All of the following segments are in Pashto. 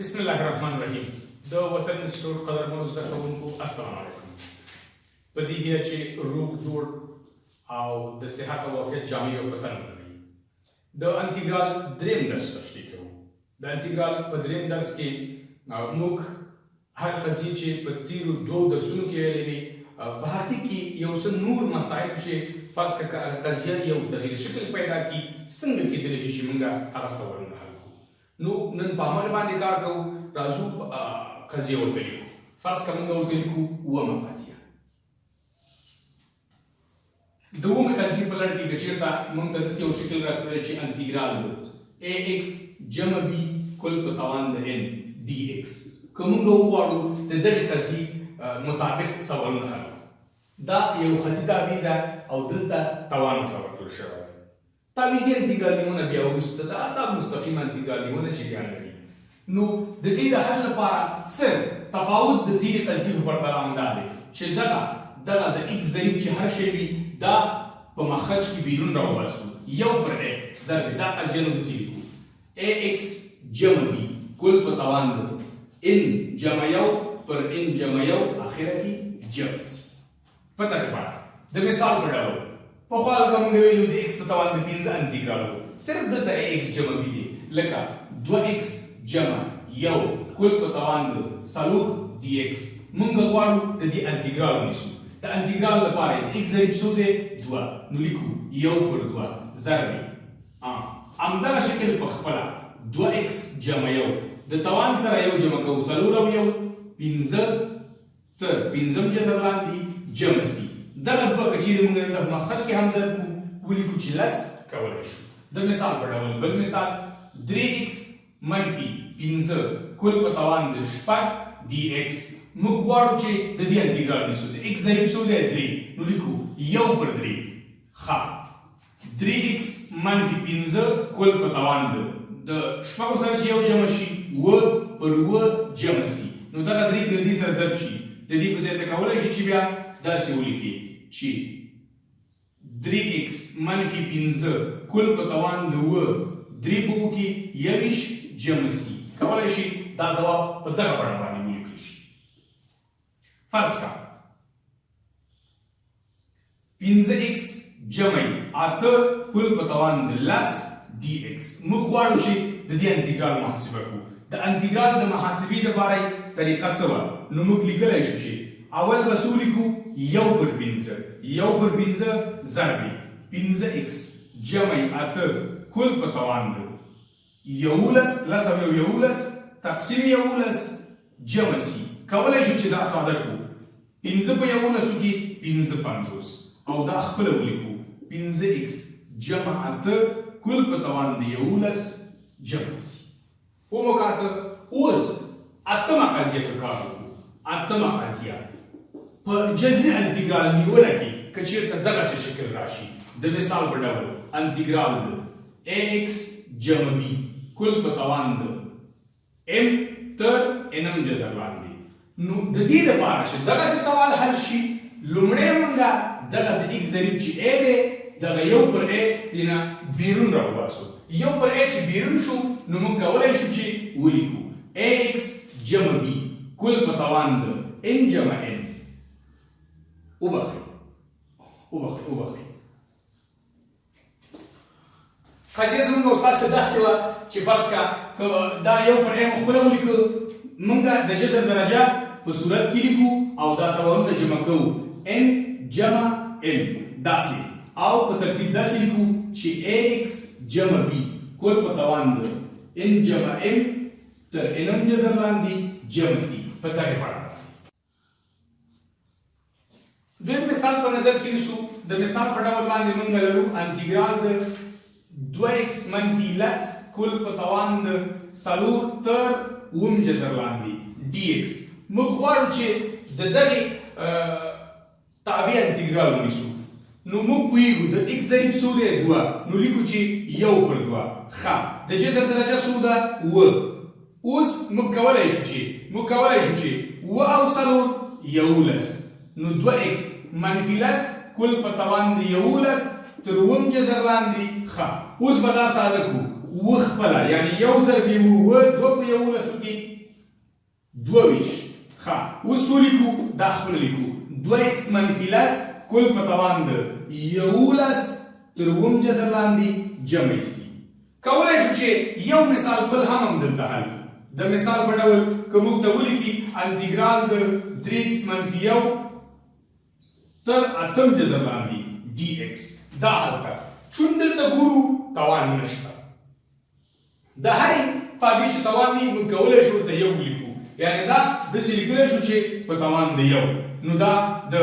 بسم الله الرحمن الرحیم د وطن سټور قدرمنو زده کوونکو السلام علیکم. په دې هیله چې روغ جوړ او د صحت او عافیت جامې او وطن ولرئ. د انټیګرال دریم درس تشریح کوو. د انټیګرال په دریم درس کې موږ هر قضیې چې په تیرو دوو درسونو کې ویلې دي په هغې کې یو څه نور مسایل چې فرض کړه قضیه یو تغیر شکل پیدا کړي څنګه کیدلی شي چې موږ هغه سوالونه حل کړو. نو نن په هغه باندې کار کوو. راځو قضیه ورته لیکو. فرض کړه موږ ورته لیکو اوومه قضیه. د اوومې قضیې په لړ کې که چېرته موږ ته داسې یو شکل راکړی چې انټیګرال د ax جمع b کل په توان د n dx که موږ وغواړو د دغې قضیې مطابق سوالونه حل کړو. دا یو خطي تابع ده او دلته توان ورته ورکړل شوی دی. تعویضي انټیګرال نیونه بیا وروسته ده، دا مستقیمه انټیګرال نیونه چې بیا لري. نو د دې د حل لپاره صرف تفاوت د تیرې قضیې په پرتله همدا دی چې دغه د ایکس ضریب چې هر شی وي دا په مخرج کې بیرون راوباسو یو پر ا ضرب دا قضیه نو داسې لیکو ax جمع b کل په توان د n جمع یو پر n جمع یو اخره کې جمع سي. په دغه بڼه د مثال په ډول پخوا لکه موږ ویلو د ایکس په توان د 15 انټیګرال و، صرف دلته ax جمع b دی لکه 2x جمع یو کل په توان د 4 dx. موږ غواړو د دې انټیګرال ونیسو. د انټیګرال لپاره د x ضریب څو دی 2 نو لیکو یو پر 2 ضرب همدغه شکل په خپله 2x جمع یو د توان سره یو جمع کوو 4 او یو 15 تر 15 جذر لاندې جمع سي. دغه دوه که چیرې موږ دلته په مخرج کې هم ضرب کوو ولیکو چې لس کولی شو. د مثال په ډول بل مثال 3x منفي 15 کل په توان د 6 dx. موږ غواړو چې د دې انټیګرال ونیسو. د x ضریب څو دی 3 نو لیکو یو پر 3 ښه 3x منفي 15 کل په توان د شپږو سره چې یو جمع شي اووه پر اووه جمع سي. نو دغه درې که د دې سره ضرب شي د دې په ځای ته کولی شي چې بیا داسې ولیکي چې 3x منفي 15 کل په توان د اووه درې په اووه کې یویش جمع سي. کولی شي دا ځواب په دغه بڼه باندې ولیکل شي. فرض کړه 15x جمع 8 کل په توان د 10 dx. موږ غواړو چې د دې انټیګرال محاسبه کړو. د انټیګرال د محاسبې لپاره طریقه څه وه؟ نو موږ لیکلی شو چې اول به څو لیکو یو پر 15 یو پر 15 ضرب 15x جمع 8 کل په توان د 11 لس او یو 11 تقسیم 11 جمع سي. کولی شو چې دا ساده کړو 15 په 11 کې 15 50 او دا خپله ولیکو 15x جمع 8 کل په توان د 11 جمع سي. وموکاته اوس اتمه قضیه ته کار وکړو. اتمه قضیه په جذري انټیګرال نیونه کې که چېرته دغسې شکل راشي د مثال په ډول انټیګرال د ax جمع b کل په توان د m تر nم جذر لاندې. نو د دې لپاره چې دغسې سوال حل شي لومړی موږ دغه د x ضریب چې a دی دغه یو پر a دینه بیرون راوباسو. یو پر a چې بیرون شو نو موږ کولی شو چې ولیکو ax جمع b کل په توان د n جمع n. وبخئ قضیه زموږ استاد څه داسې وه چې فرض کړه دا یو پر m خپله ولیکو موږ د جذر درجه په صورت کې لیکو او دا توانونه جمع کوو n جمع m داسې او په ترتیب داسې لیکو چې ax جمع b کل په توان د n جمع m تر nم جذر لاندې جمع سي. په دغې بڼه دویم مثال په نظر کې نیسو. د مثال په ډول باندې موږ لرو انټیګرال د 2x منفي 10 کل په توان د 4 تر اووم جذر لاندې dx. موږ غواړو چې د دغې تابع انټیګرال ونیسو. نو موږ پوهېږو د x ضریب څو دی 2 نو لیکو چې یو پر 2 ښه د جذر درجه څو ده 9. اوس موږ کولی شو چې 9 او 4 11 نو 2x منفي 10 کل په توان د 11 تر اووم جذر لاندې ښه. اوس به دا ساده کړو و خپله یعنې یو ضرب یې اووه دوه په یولسو کې 22 ښه اوس ولیکو دا خپله لیکو 2x منفي لس کل په توان د 11 تر اووم جذر لاندې جمع سي. کولی شو چې یو مثال بل هم همدلته حل کړو. د مثال په ډول که موږ ته ولیکي انټیګرال د 3x منفي 1 تر اتم جذر لاندې dx دا حل کړه. چون دلته ګورو توان نشته د هرې تابع چې توان وي موږ کولی شو ورته یو ولیکو یعنې دا داسې لیکلی شو چې په توان د یو نو دا د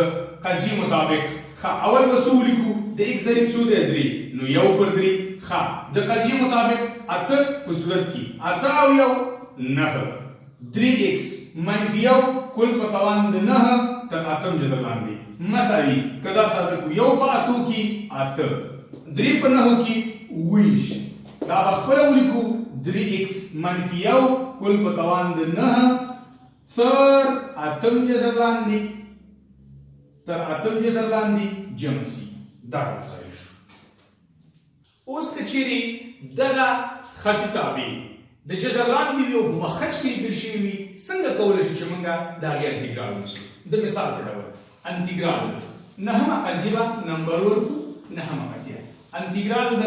قضیې مطابق ښه اول به څه ولیکو د x ضریب څو دی 3 نو یو پر 3 ښه د قضیې مطابق اته په صورت کې اته او یو 9 3x منفي 1 کل په توان د 9 تر اتم جذر لاندې مساوي که دا ساده کو یو په اتو کې اته 3 په 9 کې 20 دا به خپله ولیکو 3x منفي 1 کل په توان د 9 تر اتم جذر لاندې جمع سي. دا مساوي شو. اوس که چیرې دغه خطي تابع د جذر لاندې وي او په مخرج کې لیکل شوي وي څنګه کولی شو چې موږ د هغې انټیګرال ولیکو. د مثال په ډول انټیګرال نهمه قضیه به نمبر ورکړو نهمه قضیه انټیګرال د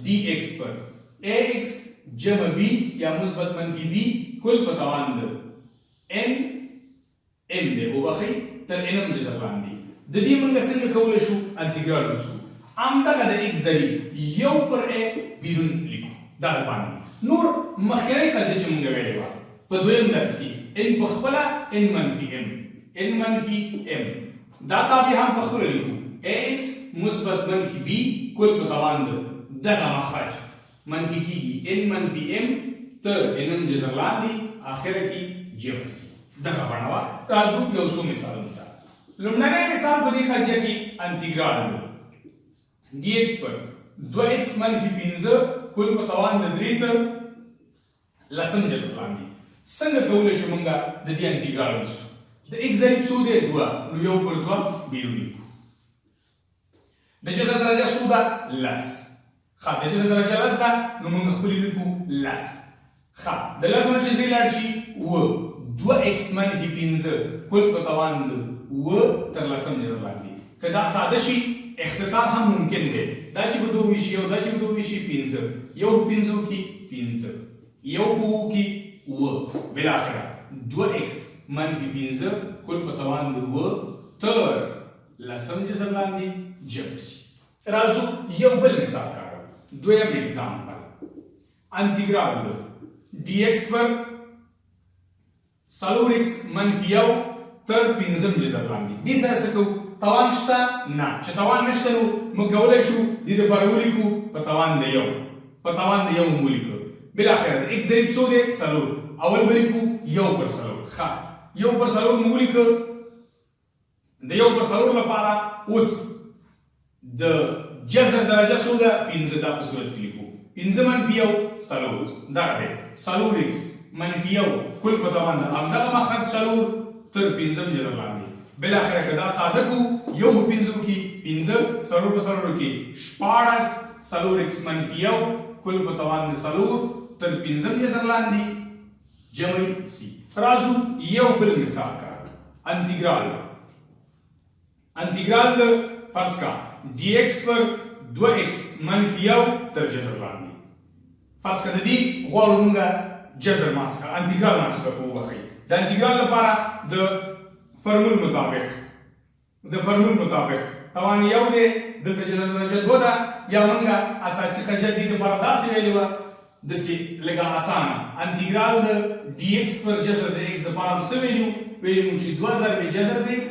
dx پر ax جمع b یا مثبت منفي b کل په توان د n m دی وبخئ تر nم جذر لاندې د دې موږ څنګه کولی شو انټیګرال ولیکو. همدغه د x ضریب یو پر a بیرون لیکو دا د باندې نور مخکینۍ قضیه چې موږ ویلې وه په دویم درس کې n په خپله n منفي m دا تابع هم په خپله لیکو ax مثبت منفي b کل په توان د دغه مخرج منفي کېږي n منفي m تر nم جذر لاندې آخره کې جمع سي. دغه بڼه وه. راځو یو څو مثالونو ته. لومړنی مثال په دې قضیه کې انټیګرال dx پر 2x منفي 15 کل په توان د 3 تر لسم جذر لاندې څنګه کولی شو موږ د دې انټیګرال ولیکو. د x ضریب څو دی 2 نو یو پر 2 بیرون لیکو. د جذر درجه څو ده لس ښه د جذر درجه لس ده نو موږ خپلې لیکو لس ښه د لس نه چې 3 لاړ شي 2x منفي 15 کل په توان د 9 تر لسم جذر لاندې که دا ساده شي اختصار هم ممکن دی دا چې به 2 وشي او دا چې به 2 وشي 15 یو په 15 کې 15 یو په 9 کې 9 بالاخره 2x منفي 15 کل په توان د 9 تر لسم جذر لاندې جمع سي. راځو یو بل مثال کاروو. دویم اگزامپل انټیګرال dx پر 4x منفي 1 تر 15 جذر لاندې دې سره څه کوو توان شته نه چې توان نشته نو موږ کولی شو دې دپاره ولیکو په توان د یو مو ولیکو بالاخره د x ضریب څو دی 4 اول به لیکو یو پر 4 ښه یو پر 4 مو ولیکو د یو پر 4 لپاره اوس د جذر درجه څو ده 15 دا په صورت کې لیکو 15 منفي 1 4 دغه دی 4x منفي 1 کل په توان د همدغه مخرج 4 تر 15 جذر لاندې بالاخره که دا ساده کو یو په 15 کې 15 4 په 4 کې 14 4x منفي 1 کل په توان د 4 تر 15 جذر لاندې جمع سي. راځو یو بل مثال کاروو. انټیګرال د فرض کا dx پر 2x منفي 1 تر جذر لاندې فرض کا د دې غواړو موږ جذر ماسکه انټیګرال ماسکه په وبخئ. د انټیګرال لپاره د فرمول مطابق توان یو دی دلته جذر درجه 2 ده یا موږ اساسي قضیه دې لپاره داسې ویلې وه داسې لږه اسانه انټیګرال د dx پر جذر د x لپاره مو څه ویلي وو چې 2 ضرب جذر د x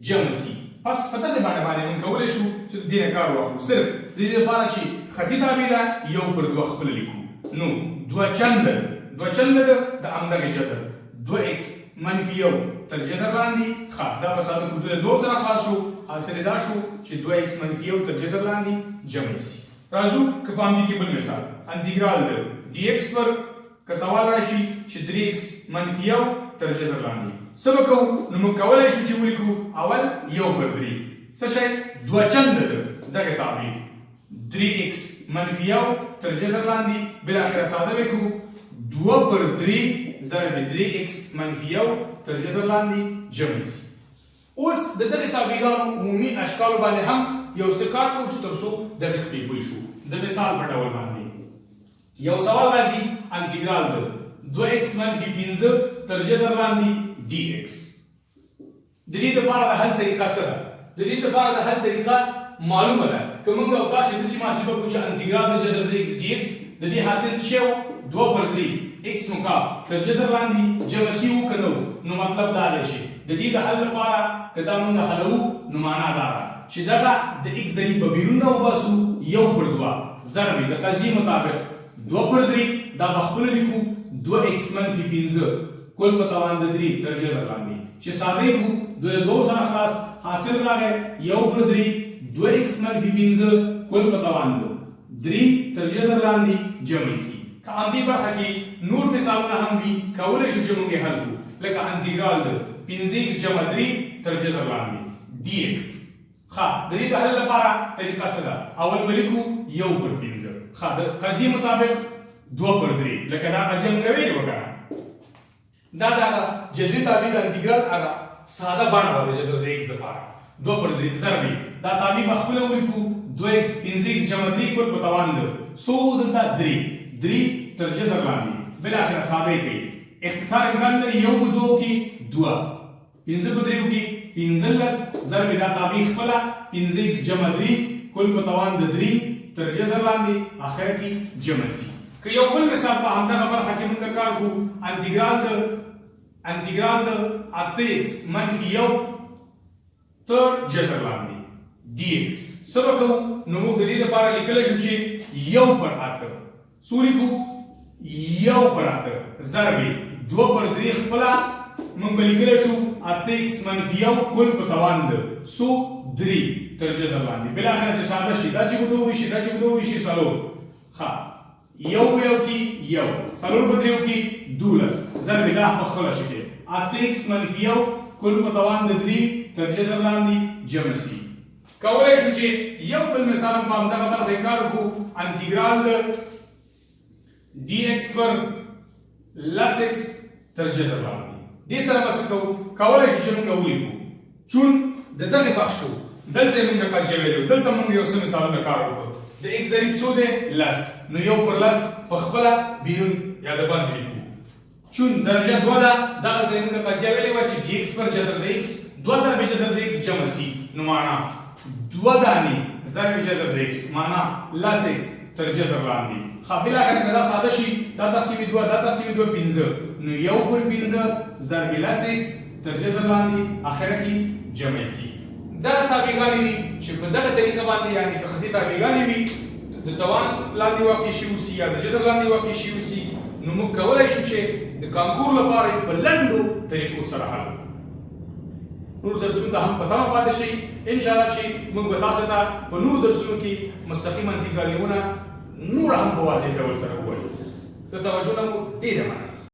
جمع سي. پس په دغه باندې موږ کولی شو چې د دې نه کار واخلو صرف د دې لپاره چې خطي تابع ده یو پر 2 خپله لیکو نو 2 چنده ده د همدغې جذر 2x منفي 1 تر جذر لاندې ښه دا په ساده کو 2 سره خلاص شو حاصل دا شو چې 2x منفي 1 تر جذر لاندې جمع سي. راځو که په همدې کې بل مثال انټیګرال د dx پر که سوال راشي چې 3x منفي 1 تر جذر لاندې څه به کوو نو موږ کولی شو چې ولیکو اول یو پر 3 څه شی 2 چنده ده دغه تابع 3x منفي 1 تر جذر لاندې بالاخره ساده وکړو 2 پر 3 ضرب 3x منفي 1 تر جذر لاندې جمع شي. اوس د دغه تابعیګانو عمومي اشکالو باندې هم یو څه کار کوو چې تر څو دغه پرې پوه شو. د مثال په ډول باندې یو سوال راځي انټیګرال د 2x منفي 15 تر جذر لاندې dx. د دې لپاره د حل طریقه څه ده؟ د دې لپاره د حل طریقه معلومه ده که موږ او تاسو د سیمه محاسبه کوو چې انټیګرال د جذر د x dx د دې حاصل شو 2 پر 3 x مکعب تر جذر لاندې جمع شي وکړو نو مطلب دا دی چې د دې د حل لپاره که دا موږ حلو نو معنا دا ده چې دغه د x ضریب به بیرون راوباسو 1 پر 2 ضرب د قضیې مطابق 2 پر 3 دا خپل لیکو 2x منفي 15 کل په توان د 3 تر جذر لاندې چې ساده کو 2 سره خلاص حاصل راغی 1 پر 3 2x منفي 15 کل په توان د 3 تر جذر لاندې جمع شي. که اندی برخه کې نور مثالونه هم وي کولای شو چې موږ یې حل کړو لکه انټیګرال د 15x جمع 3 تر جذر لاندې dx. ښه د دې د حل لپاره طریقه څه ده؟ اول به لیکو 1 پر 15 ښه د قضیې مطابق 2 پر 3 لکه دا قضیه موږ ویلې وکړه دا دغه جذري تابع د انټیګرال هغه ساده بڼه وه د جذر د x لپاره 2 پر 3 ضرب دا تابع به خپله ولیکو 2x 15x جمع 3 کل په توان د څو دلته 3 تر جذر لاندې بالاخره ساده یې کوي اختصار امکان لري 1 په 2 کې 2 15 په 3 کې 15 ضرب دا تابع خپله 15x جمع 3 کل په توان د 3 تر جذر لاندې اخر کې جمع شي. که یو بل مثال په همدغه برخه کې موږ کار کوو انټیګرال د 8x منفي 1 تر جذر لاندې dx. څه به کوو نو موږ د دې لپاره لیکلی شو چې 1 پر 8 څو لیکو 1 پر 8 ضرب 2 پر 3 خپله موږ به لیکلی شو 8x منفي 1 کل په توان د څو 3 تر جذر لاندې بالاخره چې ساده شي دا چې په 2 وشي دا چې په 2 وشي څلور. ښه 1 کې 1 څلور په 3 کې 12 ضرب دا په خپله شکل 8x منفي 1 کل په توان د 3 تر جذر لاندې جمع شي. کولای شو چې یو بل مثال په همدغه برخه کار وکړو انټیګرال د dx پر لس x تر جذر لاندې. دې سره به څه کوو کولای شو چې موږ ولیکو چون د دغه بخش شو دلته موږ قضیه ویلو دلته موږ یو څه مثالونه کار وکړو د x ضریب څو دی لس نو 1 پر لس په خپله بیرون یا د باندې لیکو چون درجه 2 ده دغه ځای موږ قضیه ویلې وه چې dx پر جذر د x 2 ضرب جذر د x جمع شي نو معنا 2 دانې ضرب جذر د x معنا لس x تر جذر لاندې. ښه بالاخره که دا ساده شي دا تقسیم 2 دا تقسیم 2 15 نو 1 پر 15 ضرب لس x تر جذر لاندې اخره کې جمع شي. دغه تابعیګانې وي چې په دغه طریقه باندې یعنې که خطي تابعیګانې وي د توان لاندې واقع شوي اوسي یا د جذر لاندې واقع شوي اوسي نو موږ کولی شو چې د کانکور لپاره په لنډو طریقو سره حل کړو. نور درسونو ته هم په تمه پاتې شئ انشاءالله چې موږ به تاسو ته په نورو درسونو کې مستقیم انټیګرالیونه نور هم په واضح ډول سره ووایو. د توجه نه مو ډېره مننه.